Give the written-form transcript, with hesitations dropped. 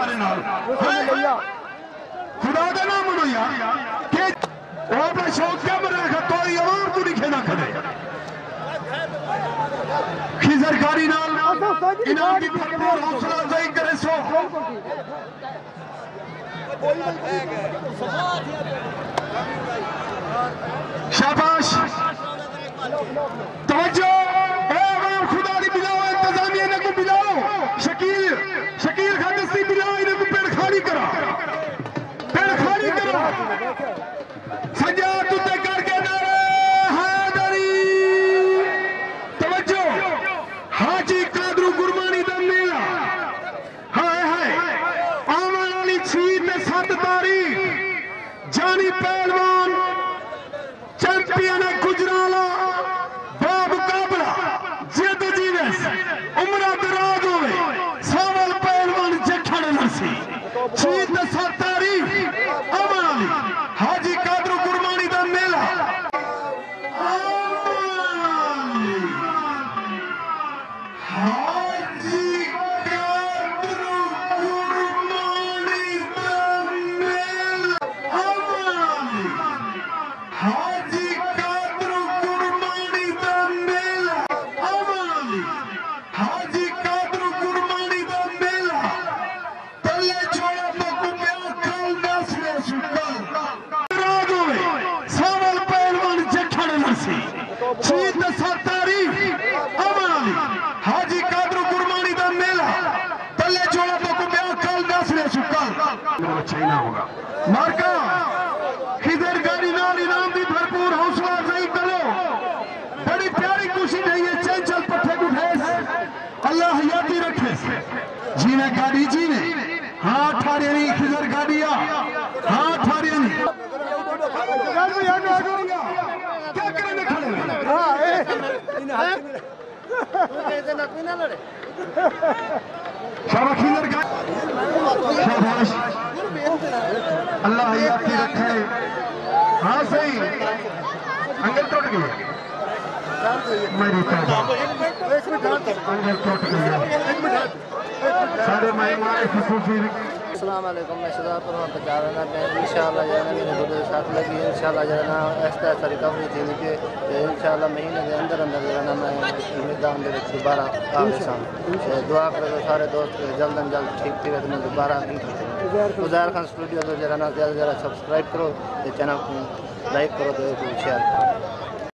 सारे नाल खुदा का नाम मनो यार के वो अपना शौक क्या बना रखा तो आवाम को नहीं खेना खड़े खिजरकारी नाल इनाम की भरपूर हौसला अफजाई करे सो शाबाश तवज्जो आवाम खुदा दी मिलाओ इंतजामिया ने को मिलाओ शकील खादसी मिलाओ इन्हें को पेड़ खाली करा सजा तुते करके नारे हैदरी तवज्जो हाजी कादरू गुरबानी दा मेला हाय हाय आने वाली 6 ते 7 तारीख जानी पहलवान चैंपियन गुजराला बामुकाबला जिद जीवस उम्र दराज होवे सावल पहलवान जखड़ नरसी 6 ते 7 तारीख आने वाली हाजी कादरू गुरबानी दा मेला हाजी कादरू गुरबानी दा मेला हाजी कादरू गुरबानी दा मेला हाजी कादरू गुरबानी दा मेला तले छोड़ा तो कुम्या कल नस्ले सुकल राज होवे सावल पहलवान जखड़ नरसी 6 ते 7 तारीख अमराली हाजी कादरू गुरबानी दा मेला तले छोड़ा तो कुम्या कल नस्ले सुकल चाइना होगा मार्का खिजरकारी नाल इनाम दी भरपूर हौसला अफजाई करो बड़ी प्यारी खुशी है ये चंचल पट्टे उठे अल्लाह हयाती रखे जीने गाड़ी जीने हाँ ठारे नहीं खिजर गाड़िया हाँ ठारे नहीं क्या करने खड़े शाबाश खिजर शाबाश अल्लाह हयाती रखे हाँ सही अंगल टूट गई मेरी अंगल टूट गई सारे मेहमान खुसूसी अस्सलाम वालेकुम मैं शहजाद परवान तक जा रहा मैं इंशाल्लाह जाना मेरे गुरु के साथ लगी इंशाल्लाह जाना ऐसा रिकवरी थी कि इंशाल्लाह महीने के अंदर जाना मैं मैदान में दोबारा आगे सामने दुआ करो सारे दोस्त जल्द अज जल्द ठीक थी तो मैं दोबारा उज़ैर खान स्टूडियो तो जरा ना ज़्यादा सब्सक्राइब करो चैनल को लाइक करो तो शेयर करो।